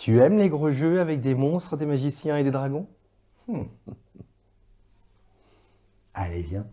Tu aimes les gros jeux avec des monstres, des magiciens et des dragons? Allez, viens.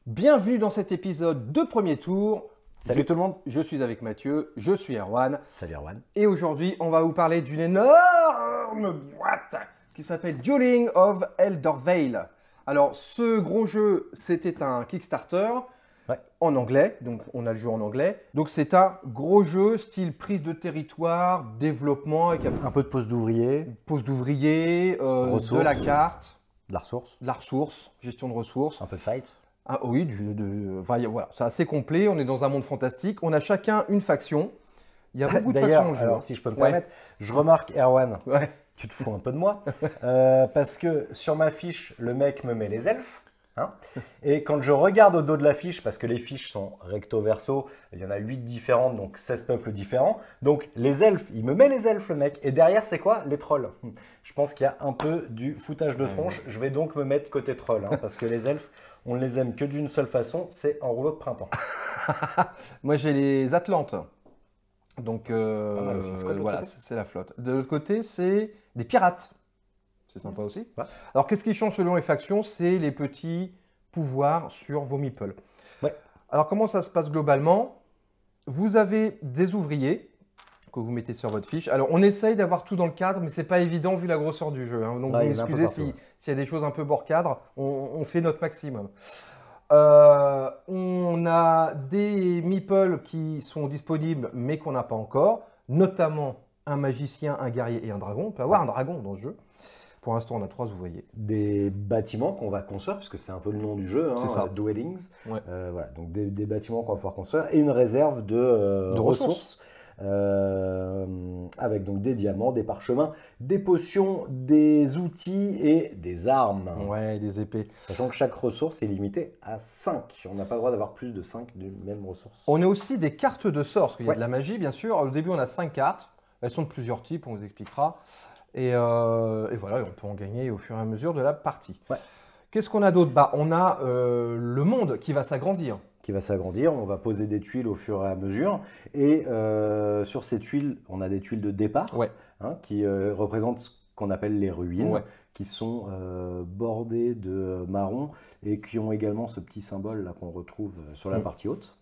Bienvenue dans cet épisode de Premier Tour. Salut tout le monde. Je suis avec Mathieu, je suis Erwan. Salut Erwan. Et aujourd'hui, on va vous parler d'une énorme boîte qui s'appelle Dueling of Eldervale. Alors, ce gros jeu, c'était un Kickstarter en anglais, donc on a le jeu en anglais. Donc, c'est un gros jeu style prise de territoire, développement, avec Un peu de pose d'ouvrier, pose d'ouvrier, de la carte, de la ressource, gestion de ressources. un peu de fight. Ah oui, voilà, c'est assez complet, on est dans un monde fantastique, on a chacun une faction. Il y a beaucoup de factions dans le jeu. Alors, si je peux me permettre, je remarque, Erwan, Ouais. tu te fous un peu de moi, parce que sur ma fiche, le mec me met les elfes. Hein, et quand je regarde au dos de la fiche, parce que les fiches sont recto-verso, il y en a 8 différentes, donc 16 peuples différents. Donc les elfes, il me met les elfes le mec. Et derrière, c'est quoi? Les trolls. Je pense qu'il y a un peu du foutage de tronche. Je vais donc me mettre côté troll, hein, parce que les elfes, on ne les aime que d'une seule façon, c'est en rouleau de printemps. Moi, j'ai les Atlantes. Donc, mal aussi. C'est quoi de l'autre voilà, côté c'est la flotte. De l'autre côté, c'est des pirates. C'est sympa aussi. Ouais. Alors, qu'est-ce qui change selon les factions? C'est les petits pouvoirs sur vos meeples. Ouais. Alors, comment ça se passe globalement? Vous avez des ouvriers que vous mettez sur votre fiche. Alors, on essaye d'avoir tout dans le cadre, mais c'est pas évident vu la grosseur du jeu. Hein. Donc, Ouais, vous il y en a un peu m'excusez partout, s'il y a des choses un peu bord cadre. On fait notre maximum. On a des meeples qui sont disponibles, mais qu'on n'a pas encore, notamment un magicien, un guerrier et un dragon. On peut avoir un dragon dans ce jeu. Pour l'instant, on a 3 ouvriers. Des bâtiments qu'on va construire, puisque c'est un peu le nom du jeu, hein, C'est ça. Dwellings. Ouais. Voilà, donc des bâtiments qu'on va pouvoir construire et une réserve de ressources. Avec donc des diamants, des parchemins, des potions, des outils et des armes. Ouais, des épées. Sachant que chaque ressource est limitée à 5. On n'a pas le droit d'avoir plus de 5 d'une même ressource. On a aussi des cartes de sorts, parce qu'il y a Ouais. de la magie, bien sûr. Au début, on a 5 cartes. Elles sont de plusieurs types, on vous expliquera. Et voilà, on peut en gagner au fur et à mesure de la partie. Ouais. Qu'est-ce qu'on a d'autre? On a le monde qui va s'agrandir. Qui va s'agrandir, on va poser des tuiles au fur et à mesure. Et sur ces tuiles, on a des tuiles de départ Ouais. hein, qui représentent ce qu'on appelle les ruines, Ouais. qui sont bordées de marron et qui ont également ce petit symbole là qu'on retrouve sur la partie haute.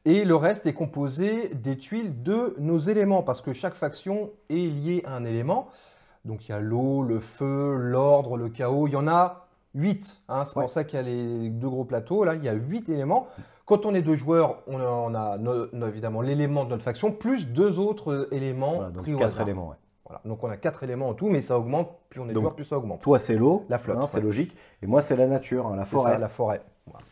Et le reste est composé des tuiles de nos éléments, parce que chaque faction est liée à un élément. Donc il y a l'eau, le feu, l'ordre, le chaos. Il y en a 8. Hein. C'est pour ça qu'il y a les 2 gros plateaux. Là, il y a 8 éléments. Quand on est 2 joueurs, on a évidemment l'élément de notre faction, plus 2 autres éléments Voilà, donc pris au 4 hasard. éléments. Ouais. Voilà. Donc on a 4 éléments en tout, mais ça augmente. Plus on est Donc, joueur, plus ça augmente. Toi, c'est l'eau, La flotte, c'est ouais. logique. Et moi, c'est la nature, hein, la C'est forêt. ça, la forêt. Voilà.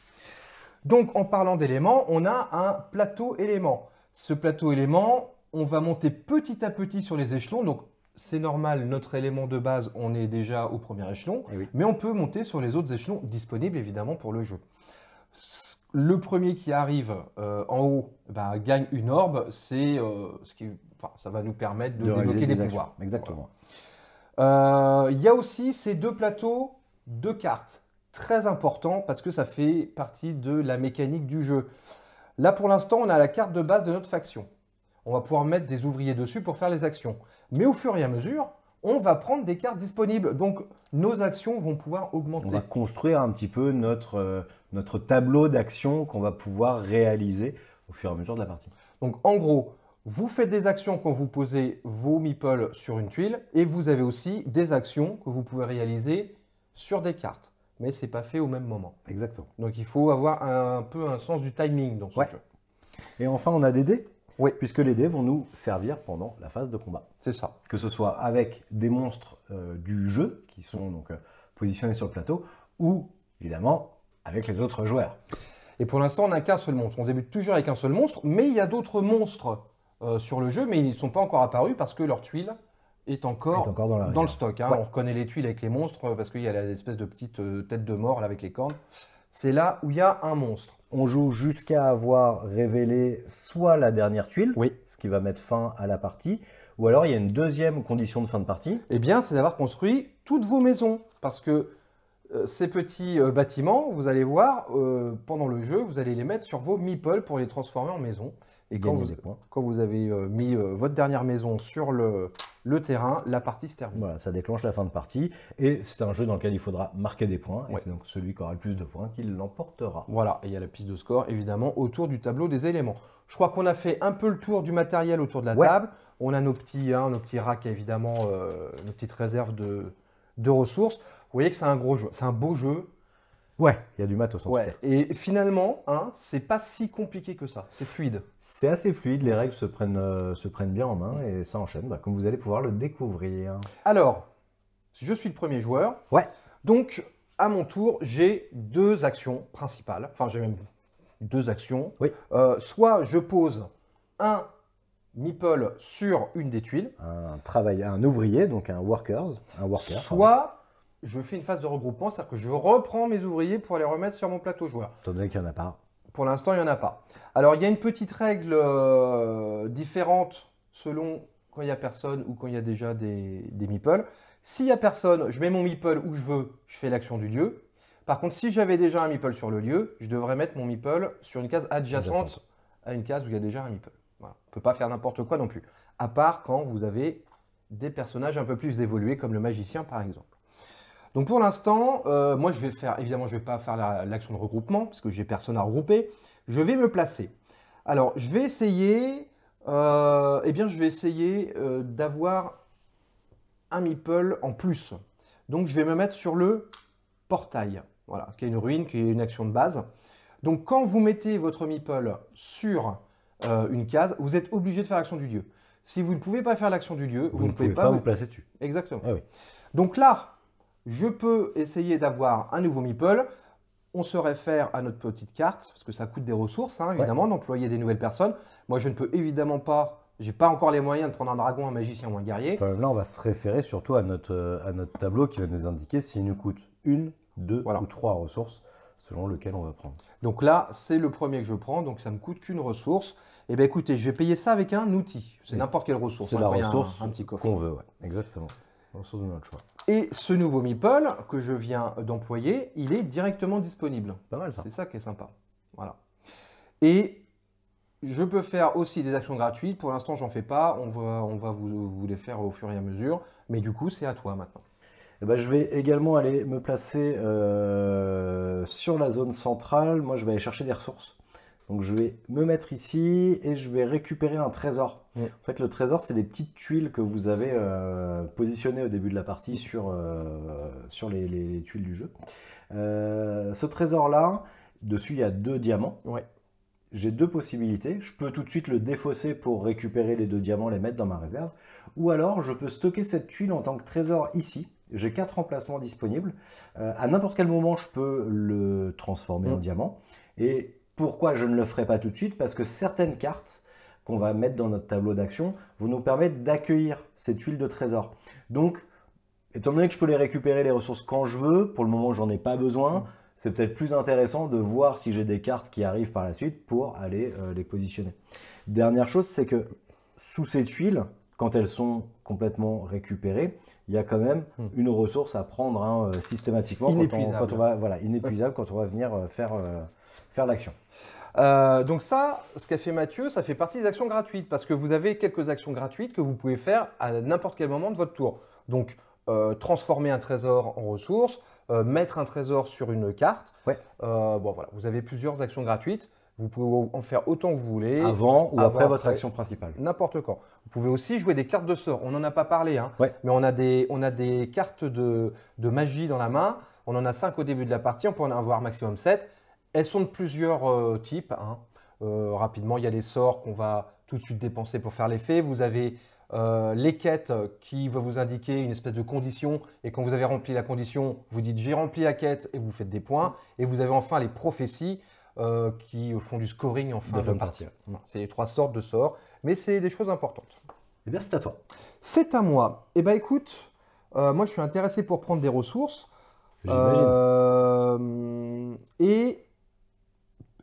Donc, en parlant d'éléments, on a un plateau élément. Ce plateau élément, on va monter petit à petit sur les échelons. Donc, c'est normal, notre élément de base, on est déjà au premier échelon. Eh oui. Mais on peut monter sur les autres échelons disponibles, évidemment, pour le jeu. Le premier qui arrive en haut gagne une orbe. C'est ça va nous permettre de réaliser débloquer des actions. pouvoirs. Exactement. Il y a aussi ces 2 plateaux de cartes. Très important parce que ça fait partie de la mécanique du jeu. Là, pour l'instant, on a la carte de base de notre faction. On va pouvoir mettre des ouvriers dessus pour faire les actions. Mais au fur et à mesure, on va prendre des cartes disponibles. Donc, nos actions vont pouvoir augmenter. On va construire un petit peu notre tableau d'actions qu'on va pouvoir réaliser au fur et à mesure de la partie. Donc, en gros, vous faites des actions quand vous posez vos meeples sur une tuile. Et vous avez aussi des actions que vous pouvez réaliser sur des cartes. Mais ce n'est pas fait au même moment. Exactement. Donc, il faut avoir un peu un sens du timing dans ce jeu. Et enfin, on a des dés. Oui. Puisque les dés vont nous servir pendant la phase de combat. C'est ça. Que ce soit avec des monstres du jeu qui sont donc positionnés sur le plateau ou évidemment avec les autres joueurs. Et pour l'instant, on n'a qu'un seul monstre. On débute toujours avec un seul monstre, mais il y a d'autres monstres sur le jeu, mais ils ne sont pas encore apparus parce que leur tuile est encore dans le stock. Hein. Ouais. On reconnaît les tuiles avec les monstres parce qu'il y a l'espèce de petite tête de mort là, avec les cornes. C'est là où il y a un monstre. On joue jusqu'à avoir révélé soit la dernière tuile, Oui. ce qui va mettre fin à la partie, ou alors il y a une deuxième condition de fin de partie. Eh bien, c'est d'avoir construit toutes vos maisons. Parce que ces petits bâtiments, vous allez voir, pendant le jeu, vous allez les mettre sur vos meeples pour les transformer en maisons. Et Gagner des points. quand vous avez mis votre dernière maison sur le terrain, la partie se termine. Voilà, ça déclenche la fin de partie. Et c'est un jeu dans lequel il faudra marquer des points. Et Ouais. c'est donc celui qui aura le plus de points qui l'emportera. Voilà, et il y a la piste de score, évidemment, autour du tableau des éléments. Je crois qu'on a fait un peu le tour du matériel autour de la Ouais. table. On a nos petits racks, évidemment, nos petites réserves de ressources. Vous voyez que c'est un gros jeu, c'est un beau jeu. Ouais, il y a du matos en Ouais. super. Et finalement, c'est pas si compliqué que ça. C'est fluide. C'est assez fluide, les règles se prennent bien en main et ça enchaîne, comme vous allez pouvoir le découvrir. Alors, je suis le premier joueur. Ouais. Donc, à mon tour, j'ai deux actions principales. Enfin, j'ai même deux actions. Oui. Soit je pose un meeple sur une des tuiles, Un ouvrier, donc un worker. soit je fais une phase de regroupement, c'est-à-dire que je reprends mes ouvriers pour les remettre sur mon plateau joueur. Étant donné qu'il n'y en a pas. Pour l'instant, il n'y en a pas. Alors, il y a une petite règle différente selon quand il n'y a personne ou quand il y a déjà des meeples. S'il n'y a personne, je mets mon meeple où je veux, je fais l'action du lieu. Par contre, si j'avais déjà un meeple sur le lieu, je devrais mettre mon meeple sur une case adjacente à une case où il y a déjà un meeple. Voilà. On ne peut pas faire n'importe quoi non plus. À part quand vous avez des personnages un peu plus évolués, comme le magicien par exemple. Donc pour l'instant, moi je vais faire, évidemment je ne vais pas faire l'action de regroupement, parce que j'ai personne à regrouper. Je vais me placer. Alors je vais essayer, d'avoir un meeple en plus. Donc je vais me mettre sur le portail, voilà, qui est une ruine, qui est une action de base. Donc quand vous mettez votre meeple sur une case, vous êtes obligé de faire l'action du lieu. Si vous ne pouvez pas faire l'action du lieu, Vous ne pouvez pas vous placer dessus. Exactement. Ah oui. Donc là, je peux essayer d'avoir un nouveau meeple. On se réfère à notre petite carte, parce que ça coûte des ressources, évidemment, d'employer des nouvelles personnes. Moi, je ne peux évidemment pas, j'ai pas encore les moyens de prendre un dragon, un magicien ou un guerrier. Enfin, là, on va se référer surtout à notre tableau qui va nous indiquer s'il nous coûte une, deux Voilà. ou trois ressources, selon lequel on va prendre. Donc là, c'est le premier que je prends, donc ça ne me coûte qu'une ressource. Eh bien écoutez, je vais payer ça avec un outil. C'est Oui. n'importe quelle ressource. C'est la quand il y a ressource un petit coffre. qu'on veut, ouais. Exactement. La ressource de notre choix. Et ce nouveau meeple que je viens d'employer, il est directement disponible. Pas mal ça. C'est ça qui est sympa. Voilà. Et je peux faire aussi des actions gratuites. Pour l'instant, j'en fais pas. On va vous les faire au fur et à mesure. Mais du coup, c'est à toi maintenant. Eh ben, je vais également aller me placer sur la zone centrale. Moi, je vais aller chercher des ressources. Donc, je vais me mettre ici et je vais récupérer un trésor. Oui. En fait, le trésor, c'est des petites tuiles que vous avez positionnées au début de la partie sur les tuiles du jeu. Ce trésor-là, dessus, il y a 2 diamants. Ouais. J'ai 2 possibilités. Je peux tout de suite le défausser pour récupérer les 2 diamants, les mettre dans ma réserve. Ou alors, je peux stocker cette tuile en tant que trésor ici. J'ai 4 emplacements disponibles. À n'importe quel moment, je peux le transformer en diamant. Et pourquoi je ne le ferai pas tout de suite? Parce que certaines cartes qu'on va mettre dans notre tableau d'action vont nous permettre d'accueillir ces tuiles de trésor. Donc, étant donné que je peux les récupérer les ressources quand je veux, pour le moment, j'en ai pas besoin. C'est peut-être plus intéressant de voir si j'ai des cartes qui arrivent par la suite pour aller les positionner. Dernière chose, c'est que sous ces tuiles, quand elles sont complètement récupérées, il y a quand même une ressource à prendre systématiquement Inépuisable. quand on va inépuisable quand on va venir faire l'action. Donc ça, ce qu'a fait Mathieu, ça fait partie des actions gratuites parce que vous avez quelques actions gratuites que vous pouvez faire à n'importe quel moment de votre tour. Donc, transformer un trésor en ressources, mettre un trésor sur une carte. Ouais. Voilà, vous avez plusieurs actions gratuites. Vous pouvez en faire autant que vous voulez. Avant ou après votre action principale. N'importe quand. Vous pouvez aussi jouer des cartes de sort. On n'en a pas parlé, Ouais. mais on a des cartes de magie dans la main. On en a 5 au début de la partie. On peut en avoir maximum 7. Elles sont de plusieurs types. Rapidement, il y a les sorts qu'on va tout de suite dépenser pour faire l'effet. Vous avez les quêtes qui vont vous indiquer une espèce de condition. Et quand vous avez rempli la condition, vous dites « j'ai rempli la quête » et vous faites des points. Et vous avez enfin les prophéties qui font du scoring en fin de partie. C'est les 3 sortes de sorts, mais c'est des choses importantes. Eh bien, c'est à toi. C'est à moi. Eh bien, écoute, moi, je suis intéressé pour prendre des ressources. J'imagine. Et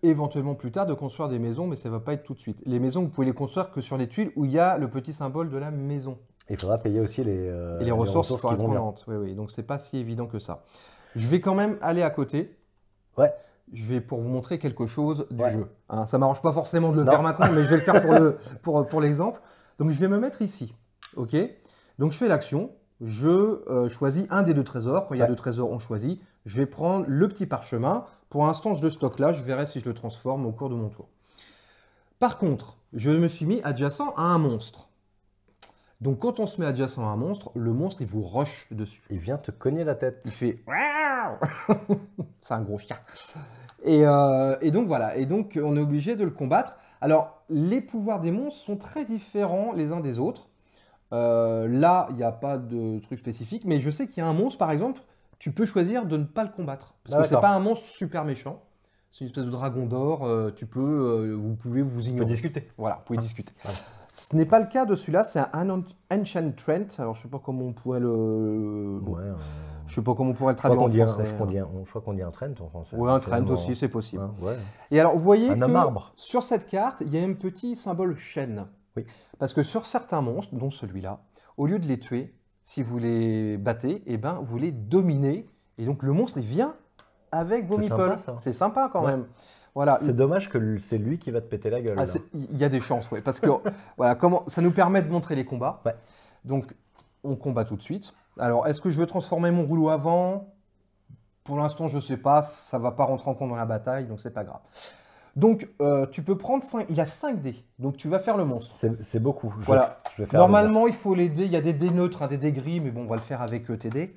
éventuellement plus tard de construire des maisons, mais ça ne va pas être tout de suite. Les maisons, vous pouvez les construire que sur les tuiles où il y a le petit symbole de la maison. Il faudra payer aussi Et les ressources qui vont bien. correspondantes. Oui, oui. Donc, c'est pas si évident que ça. Je vais quand même aller à côté. Ouais. Je vais pour vous montrer quelque chose du Ouais. jeu. Hein, ça ne m'arrange pas forcément de le Non. faire maintenant, mais je vais le faire pour l'exemple. Donc, je vais me mettre ici. OK. Donc, je fais l'action. Je choisis un des deux trésors. Quand il y a deux trésors, on choisit. Je vais prendre le petit parchemin. Pour l'instant, je le stocke là. Je verrai si je le transforme au cours de mon tour. Par contre, je me suis mis adjacent à un monstre. Donc, quand on se met adjacent à un monstre, le monstre, il vous rush dessus. Il vient te cogner la tête. Il fait... C'est un gros chien. Et donc, voilà. Et donc, on est obligé de le combattre. Alors, les pouvoirs des monstres sont très différents les uns des autres. Là, il n'y a pas de truc spécifique. Mais je sais qu'il y a un monstre, par exemple, tu peux choisir de ne pas le combattre. Parce que ce n'est pas un monstre super méchant. C'est une espèce de dragon d'or. Vous pouvez vous ignorer. On peut discuter. Voilà, vous pouvez discuter. Voilà. Ce n'est pas le cas de celui-là, c'est un Ancient Trent. Alors, je ne sais pas comment on pourrait le... Je sais pas comment on pourrait le traduire en français. Je crois qu'on dit un Trent en français. Oui, un Trent aussi, c'est possible. Ouais. Et alors, vous voyez Un homme arbre. sur cette carte, il y a un petit symbole chaîne. Oui. Parce que sur certains monstres, dont celui-là, au lieu de les tuer, si vous les battez, eh ben, vous les dominez. Et donc, le monstre, il vient avec vos meeples. C'est sympa quand même. Voilà. C'est dommage que c'est lui qui va te péter la gueule. Il y a des chances, oui. Parce que voilà, ça nous permet de montrer les combats. Ouais. Donc, on combat tout de suite. Alors, est-ce que je veux transformer mon rouleau avant? Pour l'instant, je ne sais pas. Ça ne va pas rentrer en compte dans la bataille, donc c'est pas grave. Donc, tu peux prendre 5. Il y a 5 dés. Donc, tu vas faire le monstre. C'est beaucoup. Voilà. Je vais faire normalement, il faut les dés. Il y a des dés neutres, des dés gris, mais bon, on va le faire avec tes dés.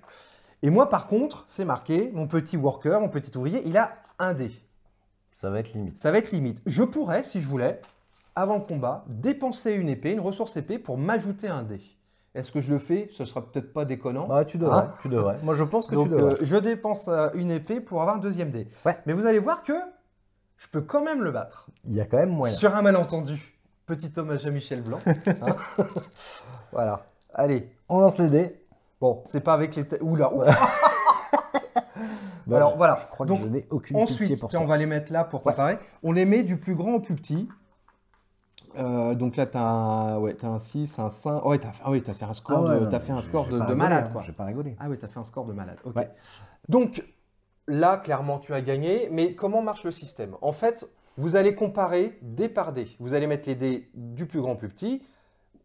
Et moi, par contre, c'est marqué, mon petit worker, mon petit ouvrier, il a un dé. Ça va être limite. Ça va être limite. Je pourrais, si je voulais, avant le combat, dépenser une épée, une ressource épée, pour m'ajouter un dé. Est-ce que je le fais? Ce sera peut-être pas déconnant. Ah, tu devrais, tu devrais. Moi, je pense que tu devrais. Je dépense une épée pour avoir un deuxième dé. Ouais. Mais vous allez voir que je peux quand même le battre. Il y a quand même moyen. Sur un malentendu. Petit hommage à Michel Blanc. Hein. Voilà. Allez. On lance les dés. Bon, c'est pas avec les... Oula. Bah, alors voilà. Je crois donc, que je n'ai aucune ensuite, pitié pour toi. on va les mettre là pour comparer. On les met du plus grand au plus petit. Donc là, tu as un 6, un 5. Ouais, tu as fait un score, un score de malade. Je n'ai pas rigolé. Ah oui, tu as fait un score de malade. Ok. Ouais. Donc là, clairement, tu as gagné. Mais comment marche le système? En fait, vous allez comparer dé par dé. Vous allez mettre les dés du plus grand au plus petit.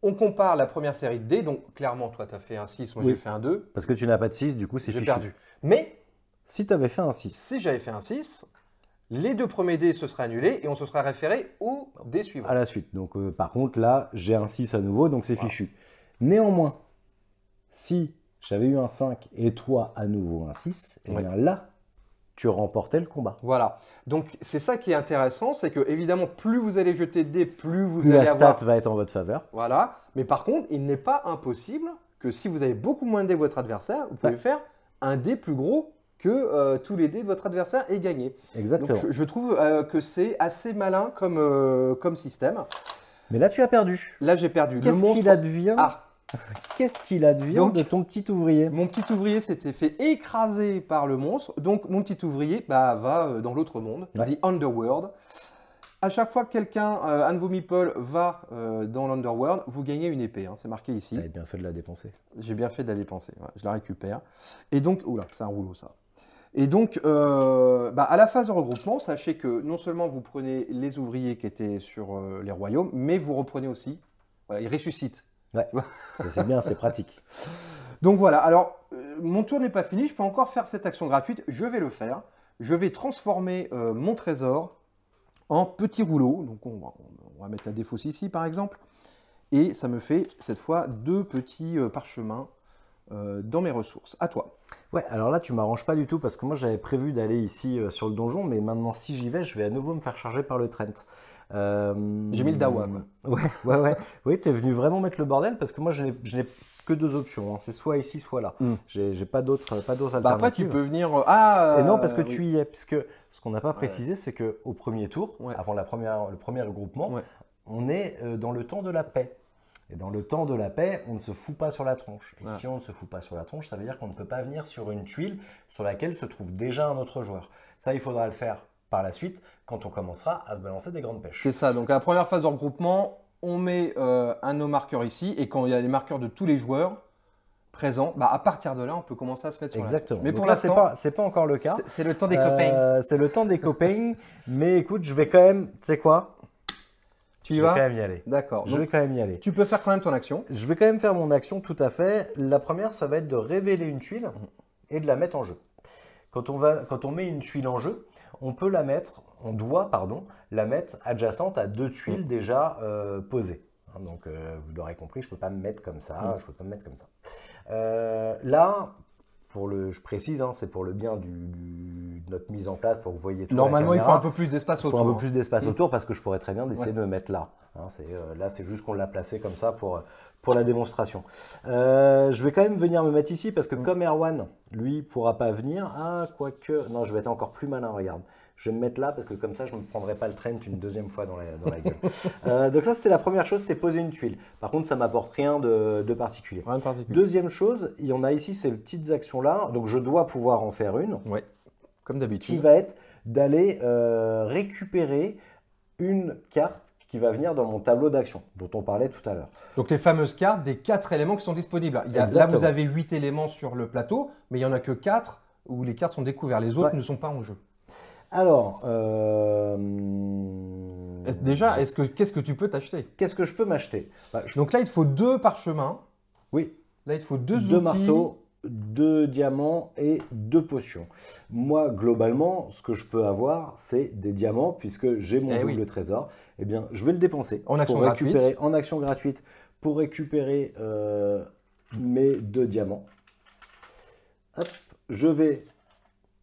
On compare la première série de dés. Donc clairement, toi, tu as fait un 6, moi j'ai fait un 2. Parce que tu n'as pas de 6, du coup, c'est J'ai fichu. perdu. Mais si tu avais fait un 6. Si j'avais fait un 6, les deux premiers dés se seraient annulés et on se serait référé au dé suivant. À la suite. Donc par contre, là, j'ai un 6 à nouveau, donc c'est fichu. Néanmoins, si j'avais eu un 5 et toi à nouveau un 6, et bien là, tu remportais le combat. Voilà. Donc c'est ça qui est intéressant, c'est que évidemment, plus vous allez jeter de dés, plus vous Plus allez la avoir... stat va être en votre faveur. Voilà. Mais par contre, il n'est pas impossible que si vous avez beaucoup moins de dés que votre adversaire, vous pouvez faire un dé plus gros que tous les dés de votre adversaire et gagner. Exactement. Donc je trouve que c'est assez malin comme système. Mais là, tu as perdu. Là, j'ai perdu. Qu'est-ce qu'il advient Qu'est-ce qu'il advient de ton petit ouvrier? Mon petit ouvrier s'était fait écraser par le monstre. Donc, mon petit ouvrier va dans l'autre monde, the Underworld. À chaque fois que quelqu'un, un de vos meeples, va dans l'Underworld, vous gagnez une épée. Hein, c'est marqué ici. Tu as bien fait de la dépenser. J'ai bien fait de la dépenser. Ouais, je la récupère. Et donc, oula, c'est un rouleau ça. Et donc, à la phase de regroupement, sachez que non seulement vous prenez les ouvriers qui étaient sur les royaumes, mais vous reprenez aussi, voilà, ils ressuscitent. Ouais, c'est bien, c'est pratique. Donc voilà, alors, mon tour n'est pas fini, je peux encore faire cette action gratuite, je vais le faire. Je vais transformer mon trésor en petit rouleau. Donc on va mettre la défausse ici par exemple. Et ça me fait cette fois 2 petits parchemins dans mes ressources. À toi. Ouais, alors là tu m'arranges pas du tout parce que moi j'avais prévu d'aller ici sur le donjon, mais maintenant si j'y vais, je vais à nouveau me faire charger par le Trent. J'ai mis le Dawa. Ouais. Oui, t'es venu vraiment mettre le bordel parce que moi je n'ai que 2 options. Hein. C'est soit ici, soit là. J'ai pas d'autres alternatives. Après tu peux venir. Et non, parce que tu y es. Puisque ce qu'on n'a pas précisé, c'est qu'au premier tour, avant le premier regroupement, on est dans le temps de la paix. Et dans le temps de la paix, on ne se fout pas sur la tronche. Et si on ne se fout pas sur la tronche, ça veut dire qu'on ne peut pas venir sur une tuile sur laquelle se trouve déjà un autre joueur. Ça, il faudra le faire par la suite quand on commencera à se balancer des grandes pêches. C'est ça. Donc, à la première phase de regroupement, on met un de nos marqueurs ici. Et quand il y a les marqueurs de tous les joueurs présents, bah, à partir de là, on peut commencer à se mettre sur Exactement. la pêche. Mais Donc pour là, l'instant, c'est pas encore le cas. c'est le temps des copains. C'est le temps des copains. Mais écoute, je vais quand même, tu sais quoi? Tu y Je vais vas? quand même y aller. D'accord. Je vais quand même y aller. Tu peux faire quand même ton action. Je vais quand même faire mon action, tout à fait. La première, ça va être de révéler une tuile et de la mettre en jeu. Quand on met une tuile en jeu, on doit la mettre adjacente à deux tuiles déjà posées. Donc, vous l'aurez compris, je ne peux pas me mettre comme ça. Je peux pas me mettre comme ça. Là, je précise, c'est pour le bien de notre mise en place, pour que vous voyez tout. Normalement, il faut un peu plus d'espace autour. Il faut un peu plus d'espace autour parce que je pourrais très bien essayer de me mettre là. Là, c'est juste qu'on l'a placé comme ça pour la démonstration. Je vais quand même venir me mettre ici parce que comme Erwan, lui, pourra pas venir. Ah, quoique. Non, je vais être encore plus malin, regarde. Je vais me mettre là parce que comme ça, je ne me prendrai pas le Trent une deuxième fois dans la gueule. Donc ça, c'était la première chose, c'était poser une tuile. Par contre, ça ne m'apporte rien de particulier. Rien de particulier. Deuxième chose, il y en a ici, ces petites actions-là. Donc je dois pouvoir en faire une. Ouais, comme d'habitude. Qui va être d'aller récupérer une carte qui va venir dans mon tableau d'action, dont on parlait tout à l'heure. Donc les fameuses cartes des 4 éléments qui sont disponibles. Là, vous avez 8 éléments sur le plateau, mais il n'y en a que 4 où les cartes sont découvertes. Les autres ne sont pas en jeu. Alors, déjà, qu'est-ce que tu peux t'acheter? Qu'est-ce que je peux m'acheter? Donc là, il te faut 2 parchemins. Oui. Là, il te faut 2 outils. 2 marteaux, 2 diamants et 2 potions. Moi, globalement, ce que je peux avoir, c'est des diamants, puisque j'ai mon double trésor. Eh bien, je vais le dépenser en action gratuite pour récupérer mes 2 diamants. Hop, je vais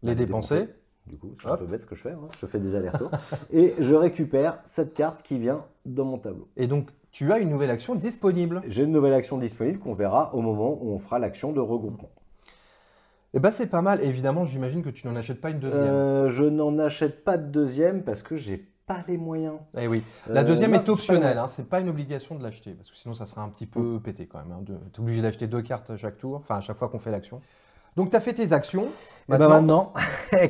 les dépenser. Du coup, c'est un peu bête ce que je fais. Je fais des allers-retours. Et je récupère cette carte qui vient dans mon tableau. Et donc, tu as une nouvelle action disponible. J'ai une nouvelle action disponible qu'on verra au moment où on fera l'action de regroupement. Eh bien, c'est pas mal. Évidemment, j'imagine que tu n'en achètes pas une deuxième. Je n'en achète pas de deuxième parce que j'ai pas les moyens. Eh oui. La deuxième est optionnelle. C'est pas une obligation de l'acheter. Parce que sinon, ça serait un petit peu pété quand même. Tu es obligé d'acheter 2 cartes à chaque tour. Enfin, à chaque fois qu'on fait l'action. Donc, tu as fait tes actions. Et maintenant,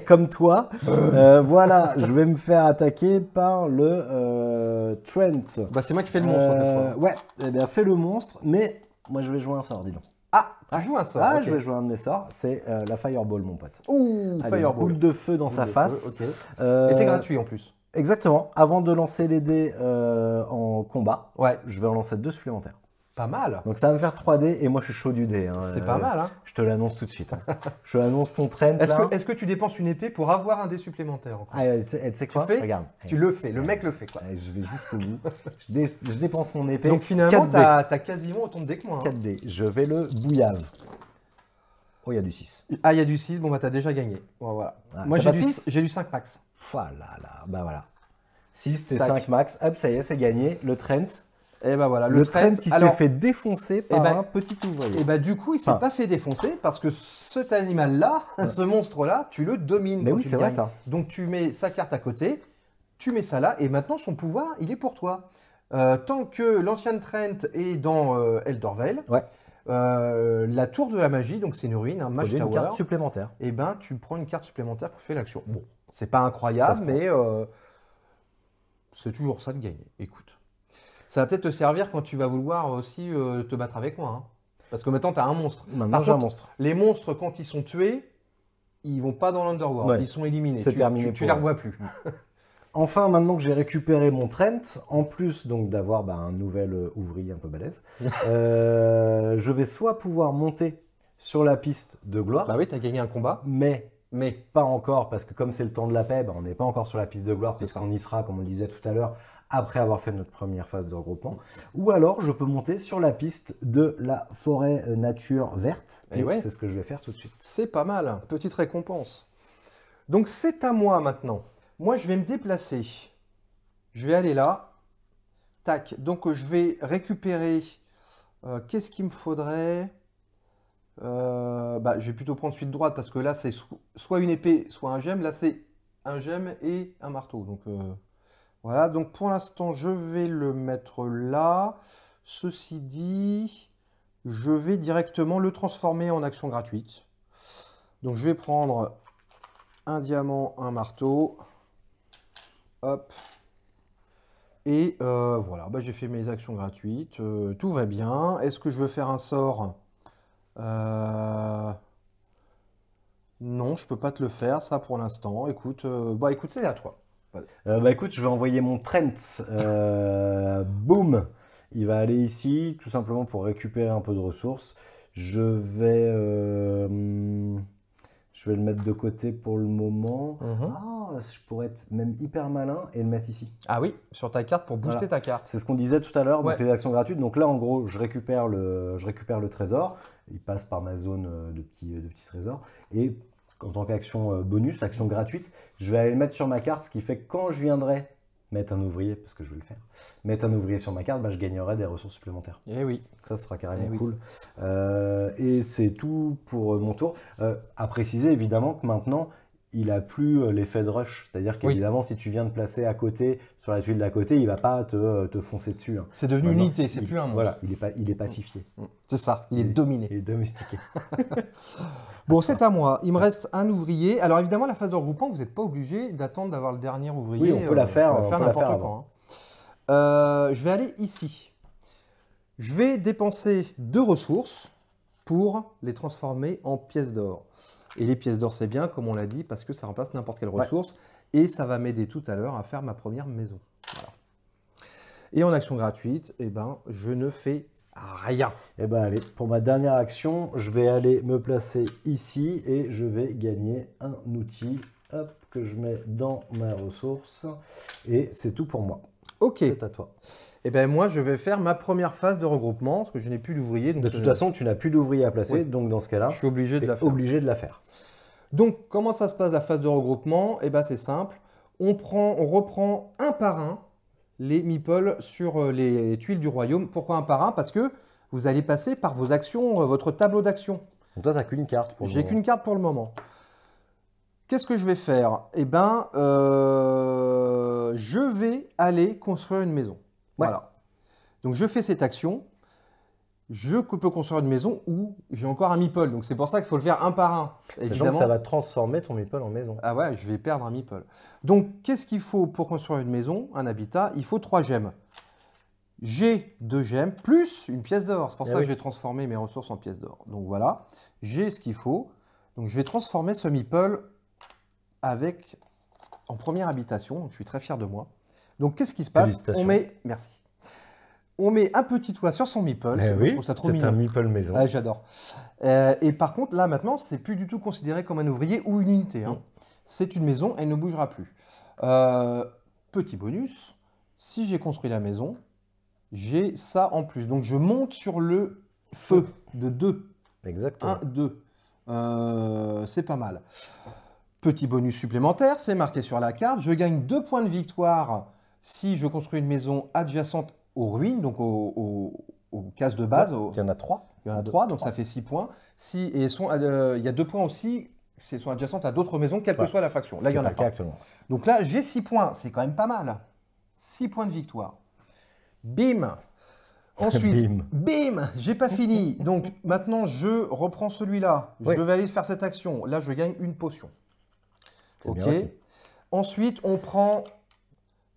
comme toi, voilà, je vais me faire attaquer par le Trent. C'est moi qui fais le monstre cette fois. Ouais, eh bien, fais le monstre, mais moi, je vais jouer un sort, dis donc. Ah, tu joues un sort. Ah, je vais jouer un de mes sorts, c'est la Fireball, mon pote. Ouh, Fireball. Boule de feu dans sa face. Et c'est gratuit en plus. Exactement. Avant de lancer les dés en combat, je vais en lancer 2 supplémentaires. Pas mal. Donc ça va me faire 3D et moi je suis chaud du dé. C'est pas mal. Je te l'annonce tout de suite. Je te l'annonce ton Trent. Est-ce que tu dépenses une épée pour avoir un dé supplémentaire encore? Tu sais quoi? Regarde. Tu le fais, le mec le fait quoi. Je vais jusqu'au bout. Je dépense mon épée. Donc finalement, tu as quasiment autant de dés que moi. 4 dés. Je vais le bouillave. Oh, il y a du 6. Ah, il y a du 6. Bon, bah, tu as déjà gagné. Bon, voilà. Moi, j'ai du 5 max. Voilà, bah voilà. 6, t'es 5 max. Hop, ça y est, c'est gagné. Le Trent. Et bah voilà, le Trent qui s'est fait défoncer par un petit ouvrier. Et bah du coup, il s'est pas fait défoncer parce que cet animal-là, ce monstre-là, tu le domines. Mais oui, c'est vrai ça. Donc tu mets sa carte à côté, tu mets ça là, et maintenant son pouvoir, il est pour toi. Tant que l'ancien Trent est dans Eldorvale, la tour de la magie, donc c'est une ruine, un Mage Tower. Une carte supplémentaire. Et ben tu prends une carte supplémentaire pour faire l'action. Bon, c'est pas incroyable, mais c'est toujours ça de gagner. Écoute. Ça va peut-être te servir quand tu vas vouloir aussi te battre avec moi. Parce que maintenant, tu as un monstre. Maintenant, j'ai un monstre. Les monstres, quand ils sont tués, ils vont pas dans l'Underworld. Ils sont éliminés. C'est terminé. Tu les revois plus. Enfin, maintenant que j'ai récupéré mon Trent, en plus donc d'avoir un nouvel ouvrier un peu balèze, je vais soit pouvoir monter sur la piste de gloire. Bah oui, tu as gagné un combat. Mais pas encore, parce que comme c'est le temps de la paix, on n'est pas encore sur la piste de gloire, parce qu'on y sera, comme on le disait tout à l'heure, après avoir fait notre première phase de regroupement. Ou alors, je peux monter sur la piste de la forêt nature verte. Et c'est ce que je vais faire tout de suite. C'est pas mal, petite récompense. Donc, c'est à moi maintenant. Moi, je vais me déplacer. Je vais aller là. Tac. Donc, je vais récupérer... Qu'est-ce qu'il me faudrait? Je vais plutôt prendre suite droite parce que là, c'est soit une épée, soit un gemme. Là, c'est un gemme et un marteau. Donc... Voilà, donc pour l'instant, je vais le mettre là. Ceci dit, je vais directement le transformer en action gratuite. Donc je vais prendre un diamant, un marteau. Hop. Et voilà, bah, j'ai fait mes actions gratuites. Tout va bien. Est-ce que je veux faire un sort? Non, je peux pas te le faire, ça, pour l'instant. Écoute, bah, écoute, c'est à toi. Bah écoute, je vais envoyer mon Trent. Boum! Il va aller ici, tout simplement pour récupérer un peu de ressources. Je vais le mettre de côté pour le moment. Ah, je pourrais être même hyper malin et le mettre ici. Ah oui, sur ta carte pour booster Voilà. ta carte. C'est ce qu'on disait tout à l'heure, donc Ouais. les actions gratuites. Donc là, en gros, je récupère le trésor. Il passe par ma zone de petits trésors. Et en tant qu'action bonus, action gratuite, je vais aller le mettre sur ma carte, ce qui fait que quand je viendrai mettre un ouvrier, parce que je vais le faire, mettre un ouvrier sur ma carte, bah, je gagnerai des ressources supplémentaires. Eh oui. Ça sera carrément oui. cool. Et c'est tout pour mon tour. À préciser évidemment que maintenant, il n'a plus l'effet de rush. C'est-à-dire qu'évidemment, si tu viens de placer à côté, sur la tuile d'à côté, il ne va pas te foncer dessus. Hein. C'est devenu une Maintenant, unité, c'est plus un monstre. Voilà, il est pacifié. C'est ça, il est dominé. Il est domestiqué. Bon, c'est à moi. Il me reste un ouvrier. Alors évidemment, la phase de regroupement, vous n'êtes pas obligé d'attendre d'avoir le dernier ouvrier. Oui, on peut la faire, on peut la faire n'importe quand. Hein. Je vais aller ici. Je vais dépenser 2 ressources pour les transformer en pièces d'or. Et les pièces d'or, c'est bien, comme on l'a dit, parce que ça remplace n'importe quelle ressource. Et ça va m'aider tout à l'heure à faire ma première maison. Voilà. Et en action gratuite, eh ben, je ne fais rien. Et ben allez, pour ma dernière action, je vais aller me placer ici et je vais gagner un outil, hop, que je mets dans ma ressource. Et c'est tout pour moi. Ok. C'est à toi. Eh ben moi, je vais faire ma première phase de regroupement, parce que je n'ai plus d'ouvrier. De toute façon, tu n'as plus d'ouvrier à placer, Oui. donc dans ce cas-là, je suis obligé de la faire. obligé de la faire. Donc, comment ça se passe la phase de regroupement? Eh ben, c'est simple. On reprend un par un les meeples sur les tuiles du royaume. Pourquoi un par un? Parce que vous allez passer par vos actions, votre tableau d'actions. Donc toi, tu n'as qu'une carte pour le J'ai moment. qu'une carte pour le moment. Qu'est-ce que je vais faire? Eh ben, je vais aller construire une maison. Ouais. Voilà. Donc, je fais cette action. Je peux construire une maison où j'ai encore un meeple. Donc, c'est pour ça qu'il faut le faire un par un. Sachant que ça va transformer ton meeple en maison. Ah ouais, je vais perdre un meeple. Donc, qu'est-ce qu'il faut pour construire une maison, un habitat? Il faut 3 gemmes. J'ai 2 gemmes plus une pièce d'or. C'est pour ça que j'ai transformé mes ressources en pièces d'or. Donc voilà, j'ai ce qu'il faut. Donc je vais transformer ce meeple en première habitation. Donc, je suis très fier de moi. Donc qu'est-ce qui se passe? Merci. On met un petit toit sur son meeple. Oui, je trouve ça trop mignon. c'est un meeple maison. Ouais, j'adore. Et par contre, là maintenant, c'est plus du tout considéré comme un ouvrier ou une unité. Hein. C'est une maison, elle ne bougera plus. Petit bonus, si j'ai construit la maison, j'ai ça en plus. Donc je monte sur le feu de 2. Exactement. 1, 2. C'est pas mal. Petit bonus supplémentaire, c'est marqué sur la carte. Je gagne 2 points de victoire si je construis une maison adjacente aux ruines, donc aux cases de base. Il y en a 3. Il y en a 3, donc ça fait 6 points. Il y a 2 points aussi si elles sont adjacentes à d'autres maisons, quelle que soit la faction. Là, il y en a pas. Donc là, j'ai 6 points. C'est quand même pas mal. 6 points de victoire. Bim. Ensuite, bim, j'ai pas fini. Donc maintenant, je reprends celui-là. Je vais aller faire cette action. Là, je gagne une potion. Ok. Ensuite, on prend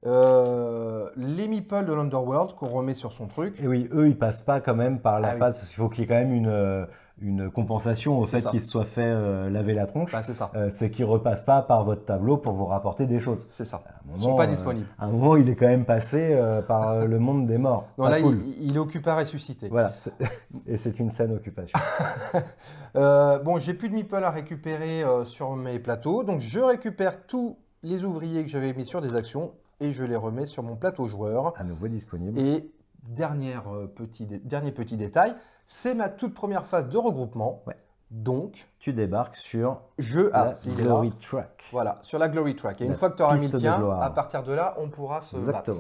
les meeples de l'Underworld qu'on remet sur son truc. Et oui, eux, ils passent pas quand même par la phase, parce qu'il faut qu'il y ait quand même une compensation au fait qu'ils se soient fait laver la tronche. Bah, c'est ça. C'est qu'ils repassent pas par votre tableau pour vous rapporter des choses. C'est ça. Ils ne sont pas disponibles. À un moment, il est quand même passé par le monde des morts. Non, là, il est occupé à ressusciter. Voilà. Et c'est une saine occupation. Bon, j'ai plus de meeples à récupérer sur mes plateaux. Donc, je récupère tous les ouvriers que j'avais mis sur des actions et je les remets sur mon plateau joueur. À nouveau disponible. Et dernier petit détail, c'est ma toute première phase de regroupement. Ouais. Donc, tu débarques sur la Glory Track. Voilà, sur la Glory Track. Et une fois que tu auras mis le tien, à partir de là, on pourra se battre.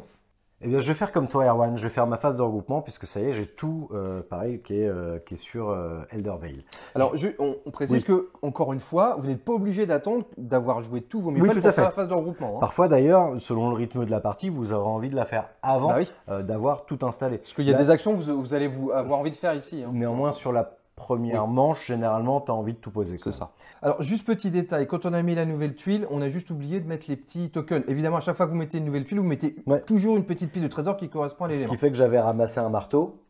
Eh bien, je vais faire comme toi, Erwan. Je vais faire ma phase de regroupement puisque ça y est, j'ai tout pareil qui est sur Elder Vale. Alors, on précise que, encore une fois, vous n'êtes pas obligé d'attendre d'avoir joué tous vos meeples pour faire la phase de regroupement. Hein. Parfois, d'ailleurs, selon le rythme de la partie, vous aurez envie de la faire avant d'avoir tout installé. Parce qu'il y a des actions que vous allez avoir envie de faire ici. Hein. Néanmoins, sur la première manche, généralement, tu as envie de tout poser. C'est ça. Alors, juste petit détail, quand on a mis la nouvelle tuile, on a juste oublié de mettre les petits tokens. Évidemment, à chaque fois que vous mettez une nouvelle tuile, vous mettez toujours une petite pile de trésor qui correspond à l'élément. Ce qui fait que j'avais ramassé un marteau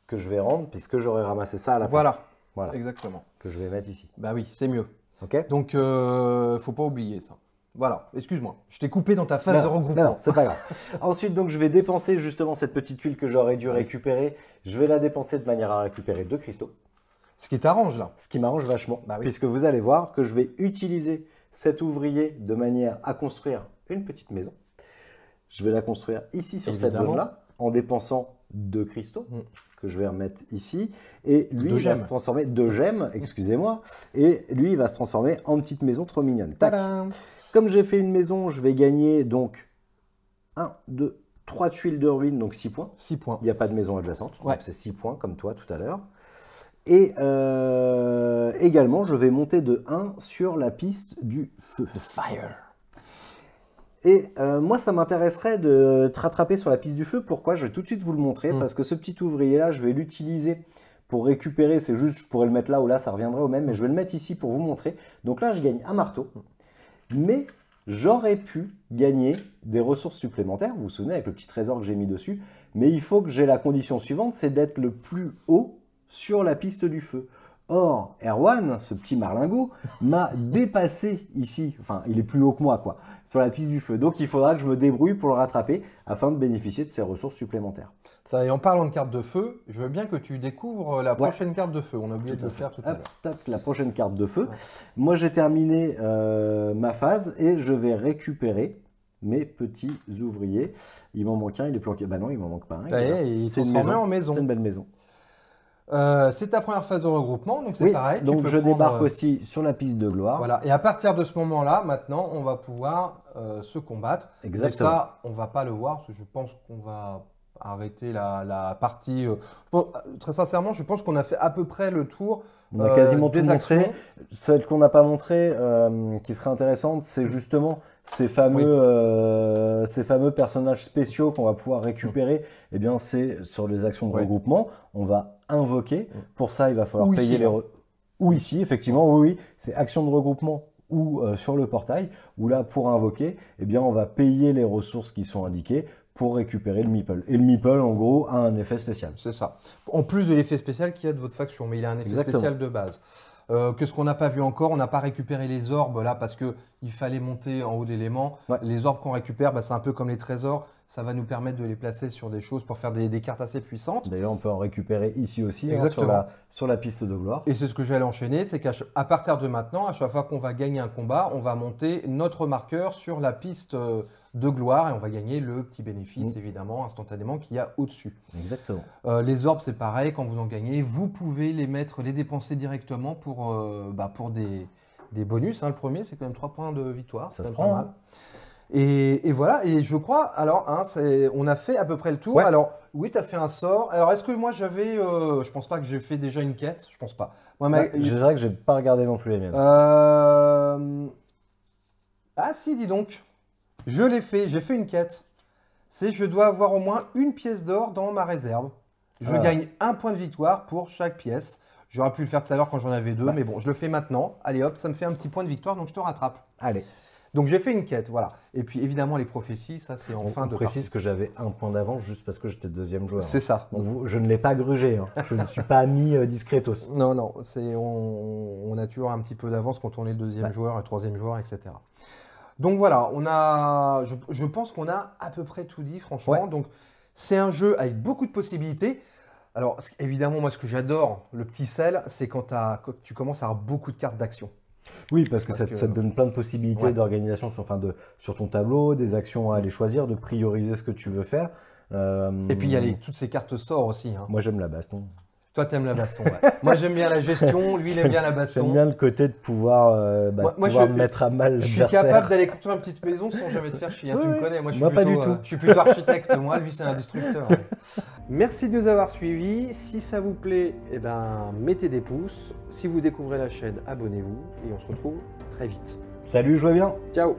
que je vais rendre, puisque j'aurais ramassé ça à la place. Voilà, exactement. Que je vais mettre ici. Bah oui, c'est mieux. Ok. Donc, faut pas oublier ça. Voilà, excuse-moi, je t'ai coupé dans ta phase de regroupement. Non, c'est pas grave. Ensuite, donc, je vais dépenser justement cette petite tuile que j'aurais dû récupérer. Je vais la dépenser de manière à récupérer 2 cristaux. Ce qui t'arrange là. Ce qui m'arrange vachement, Bah oui. puisque vous allez voir que je vais utiliser cet ouvrier de manière à construire une petite maison. Je vais la construire ici sur cette zone-là, en dépensant 2 cristaux. Que je vais remettre ici, et lui il va se transformer, 2 gemmes, excusez-moi, et lui il va se transformer en petite maison trop mignonne. Tac. Comme j'ai fait une maison, je vais gagner donc 1, 2, 3 tuiles de ruine, donc 6 points. 6 points. Il n'y a pas de maison adjacente, donc c'est 6 points comme toi tout à l'heure. Et également, je vais monter de 1 sur la piste du feu. The fire. Et moi, ça m'intéresserait de te rattraper sur la piste du feu. Pourquoi? Je vais tout de suite vous le montrer. Parce que ce petit ouvrier-là, je vais l'utiliser pour récupérer. C'est juste, je pourrais le mettre là ou là, ça reviendrait au même. Mais je vais le mettre ici pour vous montrer. Donc là, je gagne un marteau. Mais j'aurais pu gagner des ressources supplémentaires. Vous vous souvenez avec le petit trésor que j'ai mis dessus. Mais il faut que j'ai la condition suivante, c'est d'être le plus haut sur la piste du feu. Or, Erwan, ce petit marlingot, m'a dépassé ici. Enfin, il est plus haut que moi, quoi, sur la piste du feu. Donc, il faudra que je me débrouille pour le rattraper afin de bénéficier de ces ressources supplémentaires. Ça, et en parlant de carte de feu, je veux bien que tu découvres la prochaine carte de feu. On a oublié de le faire tout à l'heure. La prochaine carte de feu. Moi, j'ai terminé ma phase et je vais récupérer mes petits ouvriers. Il m'en manque un, il est planqué. Bah non, il m'en manque pas un. Il s'est transformé en maison. C'est une belle maison. C'est ta première phase de regroupement, donc c'est pareil. Donc je débarque aussi sur la piste de gloire. Voilà, et à partir de ce moment-là, maintenant, on va pouvoir se combattre. Exactement. Et ça, on ne va pas le voir, parce que je pense qu'on va arrêter la partie. Très sincèrement, je pense qu'on a fait à peu près le tour. On a quasiment tout montré. Celle qu'on n'a pas montré, qui serait intéressante, c'est justement ces fameux personnages spéciaux qu'on va pouvoir récupérer. Eh bien, c'est sur les actions de regroupement. On va invoquer. Pour ça, il va falloir payer les... Ou ici, effectivement, oui. C'est action de regroupement ou sur le portail. Où là, pour invoquer, eh bien, on va payer les ressources qui sont indiquées pour récupérer le meeple. Et le meeple, en gros, a un effet spécial. C'est ça. En plus de l'effet spécial qu'il y a de votre faction, mais il a un effet spécial de base. Qu'est-ce qu'on n'a pas vu encore? On n'a pas récupéré les orbes là parce qu'il fallait monter en haut de l'élément. Les orbes qu'on récupère, c'est un peu comme les trésors. Ça va nous permettre de les placer sur des choses pour faire des cartes assez puissantes. D'ailleurs, on peut en récupérer ici aussi, sur la piste de gloire. Et c'est ce que j'allais enchaîner, c'est qu'à partir de maintenant, à chaque fois qu'on va gagner un combat, on va monter notre marqueur sur la piste de gloire et on va gagner le petit bénéfice, évidemment, instantanément, qu'il y a au-dessus. Exactement. Les orbes, c'est pareil, quand vous en gagnez, vous pouvez les dépenser directement pour des bonus. Le premier, c'est quand même 3 points de victoire. Ça se prend, mal. Et voilà, et je crois, alors, on a fait à peu près le tour. Ouais. Alors, oui, tu as fait un sort. Alors, est-ce que moi, j'avais, je pense pas que j'ai fait déjà une quête, je pense pas. Je dirais que j'ai pas regardé non plus les miennes. Ah si, dis donc, je l'ai fait, j'ai fait une quête. C'est je dois avoir au moins une pièce d'or dans ma réserve. Je gagne 1 point de victoire pour chaque pièce. J'aurais pu le faire tout à l'heure quand j'en avais 2, mais bon, je le fais maintenant. Allez hop, ça me fait un petit point de victoire, donc je te rattrape. Allez. Donc j'ai fait une quête, voilà. Et puis évidemment les prophéties, ça c'est en fin de partie. Je précise que j'avais 1 point d'avance juste parce que j'étais deuxième joueur. C'est ça. Donc je ne l'ai pas grugé, hein. Je ne suis pas mis discretos. Non, on a toujours un petit peu d'avance quand on est le deuxième joueur, le troisième joueur, etc. Donc voilà, je pense qu'on a à peu près tout dit, franchement. Donc c'est un jeu avec beaucoup de possibilités. Alors évidemment, moi ce que j'adore, le petit sel, c'est quand tu commences à avoir beaucoup de cartes d'action. Oui, parce que ça te donne plein de possibilités d'organisation sur ton tableau, des actions à aller choisir, de prioriser ce que tu veux faire. Et puis il y a toutes ces cartes sorts aussi. Moi j'aime la baston. Toi t'aimes la baston, Moi j'aime bien la gestion, lui il aime bien la baston. J'aime bien le côté de pouvoir, mettre à mal l'adversaire. Je suis capable d'aller construire une petite maison sans jamais te faire chier, tu me connais. Moi pas du tout. Je suis plutôt architecte, moi lui c'est un destructeur. Merci de nous avoir suivis. Si ça vous plaît, mettez des pouces. Si vous découvrez la chaîne, abonnez-vous et on se retrouve très vite. Salut, jouez bien. Ciao.